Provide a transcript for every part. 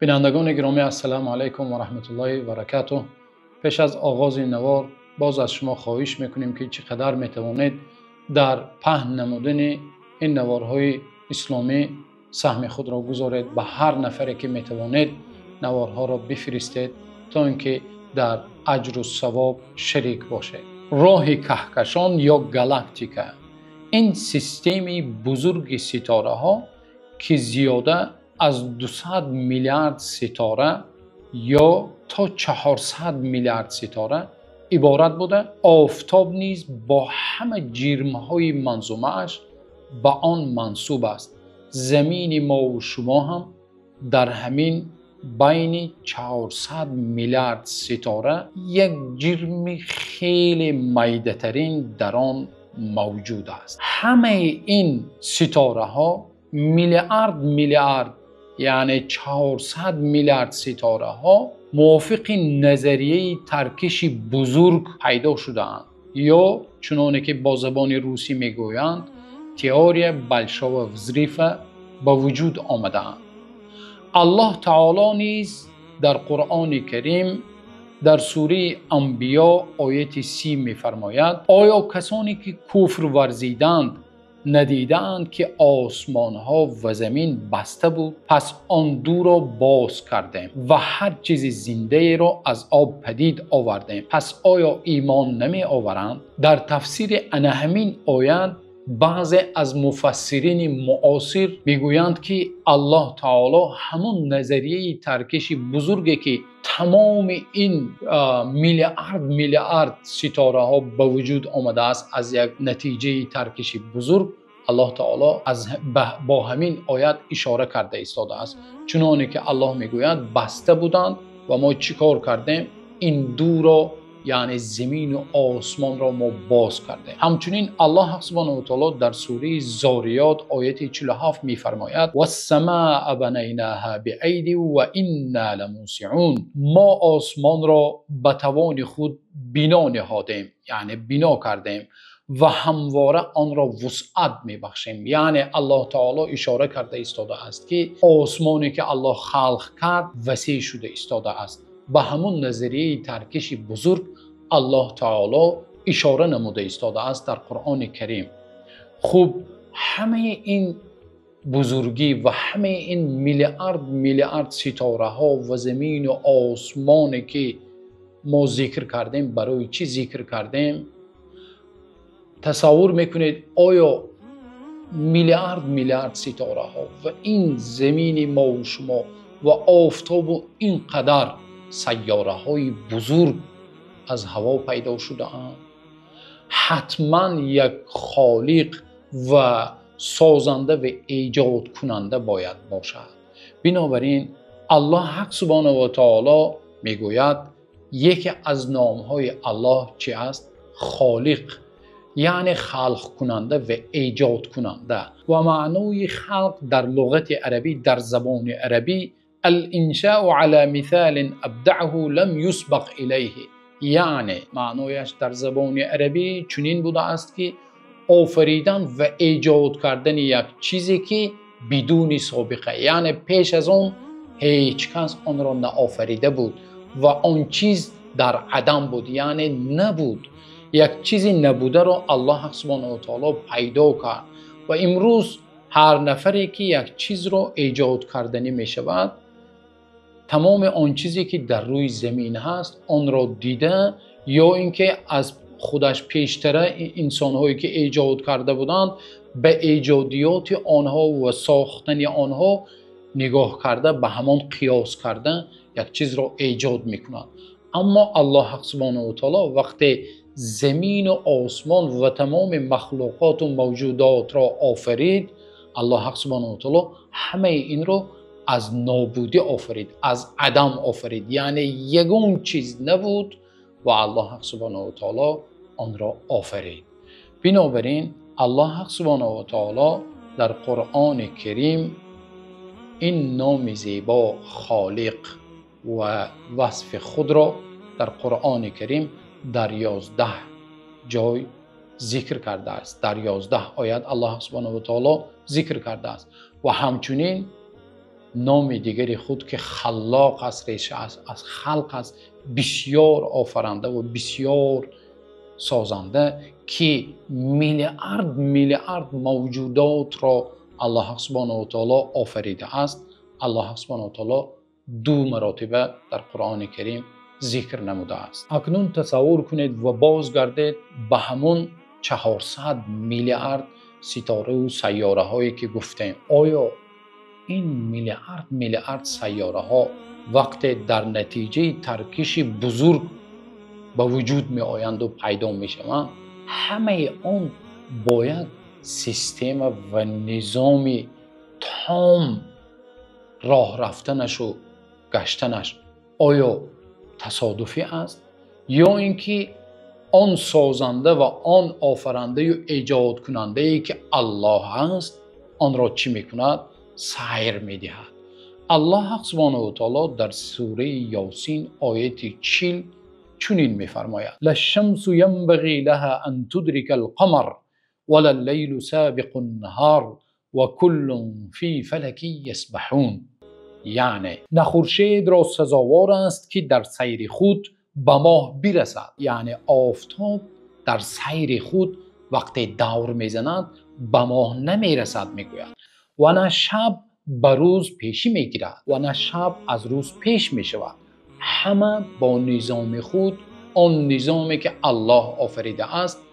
بینندگان گرامی السلام علیکم و رحمت الله و برکاته. پیش از آغاز این نوار باز از شما خواهش میکنیم که چقدر میتوانید در پهن نمودن این نوارهای اسلامی سهم خود را گذارید. به هر نفری که میتوانید نوارها را بفرستید تا اینکه در اجر و ثواب شریک باشید. راه کهکشان یا گالاکتیکا این سیستم بزرگ ستاره ها که زیاده از 200 میلیارد ستاره یا تا 400 میلیارد ستاره عبارت بوده. آفتاب نیز با همه جرم‌های منظومه‌اش به آن منسوب است. زمین ما و شما هم در همین بین 400 میلیارد ستاره یک جرم خیلی میده‌ترین در آن موجود است. همه این ستاره ها میلیارد یعنی 400 میلیارد ستاره ها موافق نظریه ترکش بزرگ پیدا شده‌اند یا چنانه که با زبان روسی میگویند تئوری بلشاو وزریفه به وجود آمده‌اند. الله تعالی نیز در قرآن کریم در سوره انبیا آیت 30 می‌فرماید: آیا کسانی که کفر ورزیدند ندیدند که آسمان ها و زمین بسته بود، پس آن دو را باز کردیم و هر چیز زنده را از آب پدید آوردیم، پس آیا ایمان نمی آورند؟ در تفسیر همین آیت بعضی از مفسرین معاصر میگویند که الله تعالی همون نظریه ترکش بزرگی که تمام این میلیارد ستاره ها به وجود آمده است از یک نتیجه ترکش بزرگ، الله تعالی با همین آیت اشاره کرده ایستاده است. چنانه که الله میگوید بسته بودند و ما چیکار کردیم؟ این دو را یعنی زمین و آسمان را ما باز کردیم. همچنین الله سبحانه و تعالی در سوره زاریات آیت 47 میفرماید: والسماء بنیناها بأید و انا لموسعون. ما آسمان را به توان خود بنا نهادیم، یعنی بنا کردیم و همواره آن را وسعت میبخشیم. یعنی الله تعالی اشاره کرده ایستاده است که آسمانی که الله خلق کرد وسیع شده ایستاده است. به همون نظریه ترکش بزرگ الله تعالی اشاره نموده ایستاده است در قرآن کریم. خب همه این بزرگی و همه این میلیارد ستاره ها و زمین و آسمانی که ما ذکر کردیم، برای چی ذکر کردیم؟ تصور میکنید آیا میلیارد ستاره ها و این زمین ما و شما و آفتاب و اینقدر سیاره های بزرگ از هوا پیدا شده اند؟ حتما یک خالق و سازنده و ایجاد کننده باید باشد. بنابراین الله حق سبحانه و تعالی میگوید یکی از نامهای الله چی است؟ خالق، یعنی خلق کننده و ایجاد کننده. و معنای خلق در لغت عربی، در زبان عربی، الانشاء على مثال ابدعه لم يسبق الیه. یعنی معنایش در زبان عربی چنین بوده است که آفریدن و ایجاد کردن یک چیزی که بدون سابقه، یعنی پیش از اون هیچ کس آن را نآفریده بود و آن چیز در عدم بود، یعنی نبود. یک چیزی نبوده را الله سبحانه و تعالی پیدا کرد و امروز هر نفری که یک چیز را ایجاد کردنی می شود، تمام آن چیزی که در روی زمین هست آن را دیده یا اینکه از خودش پیشتره انسان‌هایی که ایجاد کرده بودند به ایجادیات آنها و ساختن آنها نگاه کرده، به همان قیاس کرده یک چیز را ایجاد میکنند. اما الله سبحانه و تعالی وقتی زمین و آسمان و تمام مخلوقات و موجودات را آفرید، الله سبحانه و تعالی همه این را از نابودی آفرید، از عدم آفرید، یعنی یگون چیز نبود و الله سبحانه و تعالی آن را آفرید. بنابراین الله سبحانه و تعالی در قرآن کریم این نام زیبا خالق و وصف خود را در قرآن کریم در 11 جای ذکر کرده است. در 11 آیت الله سبحانه و تعالی ذکر کرده است و همچنین نام دیگری خود که خلاق است، ریشه از خلق است، بسیار آفرنده و بسیار سازنده که میلیارد موجودات را الله سبحانه و تعالی آفریده است. الله سبحانه و تعالی 2 مراتبه در قرآن کریم ذکر نموده است. اکنون تصور کنید و بازگردید به همون 400 میلیارد ستاره و سیاره هایی که گفتیم. آیا این میلیارد سیاره ها وقتی در نتیجه ترکش بزرگ به وجود می آیند و پیدا می شوند، همه آن باید سیستم و نظام تام راه رفتنش و گشتنش آیا تصادفی است یا اینکه آن سازنده و آن آفرنده و ایجاد کننده ای که الله است آن را چی میکند؟ سیر میدهد. الله سبحانه و تعالی در سوره یاسین آیت 40 چنین میفرماید: للشمس ینبغی لها ان تدرک القمر ولا اللیل سابق النهار و کل فی فلک یسبحون. یعنی نه خورشید را سزاوار است که در سیر خود به ماه برسد، یعنی آفتاب در سیر خود وقتی دور میزند به ماه نمیرسد میگوید، و نه شب به روز پیشی میگیرد و نه شب از روز پیش میشود. همه با نظام خود، آن نظامی که الله آفریده است،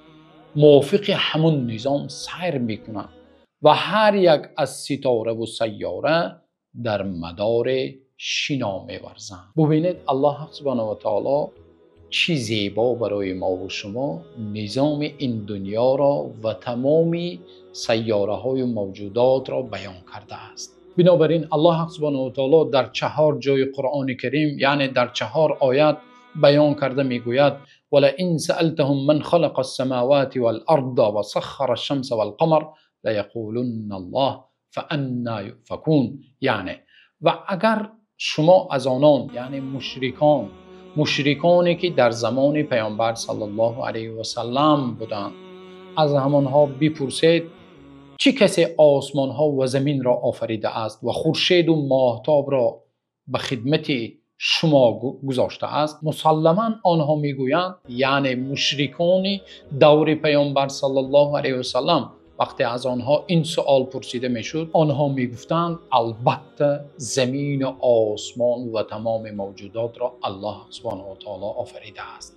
موافق همون نظام سیر میکنند و هر یک از ستاره و سیاره در مدار شنا می‌ورزند. ببینید الله سبحانه و تعالی چی زیبا برای ما و شما نظام این دنیا را و تمام سیاره های موجودات را بیان کرده است. بنابراین الله سبحانه و تعالی در 4 جای قرآن کریم، یعنی در 4 آیت بیان کرده میگوید: ولئن سألتهم من خلق السماوات والارض وسخر الشمس والقمر لیقولن الله فأنا یؤفکون. یعنی و اگر شما از آنان، یعنی مشرکانی که در زمان پیامبر صلی الله علیه و سلم بودند، از همانها بپرسید چه کسی آسمان ها و زمین را آفریده است و خورشید و ماهتاب را به خدمت شما گذاشته است؟ مسلما آنها میگویند، یعنی مشرکان دور پیامبر صلی الله علیه و سلم، وقتی از آنها این سوال پرسیده میشد، آنها میگفتند البته زمین و آسمان و تمام موجودات را الله سبحانه و تعالی آفریده است.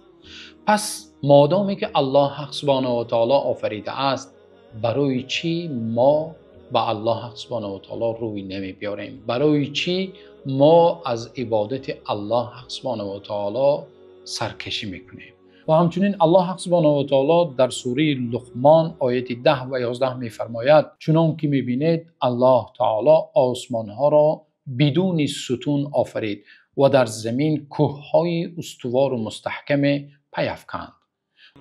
پس مادامی که الله سبحانه و تعالی آفریده است، برای چی ما به الله سبحانه و تعالی روی نمی بیاریم؟ برای چی ما از عبادت الله سبحانه و تعالی سرکشی میکنیم؟ و همچنین الله سبحانه و تعالی در سوره لقمان آیت 10 و 11 میفرماید: چنان که میبینید الله تعالی آسمان ها را بدون ستون آفرید و در زمین کوههای استوار و مستحکم پیافکند.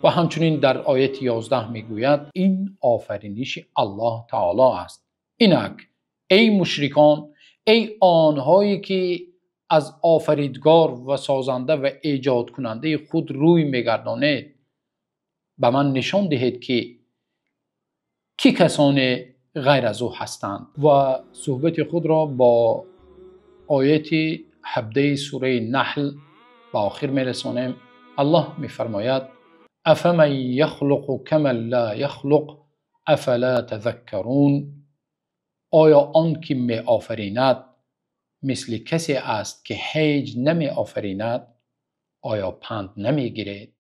و همچنین در آیت 11 میگوید: این آفرینش الله تعالی است. اینک ای مشرکان، ای آنهایی که از آفریدگار و سازنده و ایجاد کننده خود روی میگردانید، به من نشان دهید که کی کسانی غیر از او هستند. و صحبت خود را با آیت 17 سوره نحل به آخر میرسانیم. الله میفرماید: افمن یخلق کمن لا یخلق افلا تذکرون. آیا آن که می آفریند مثل کسی است که هیچ نمی آفریند؟ آیا پند نمی گیرید؟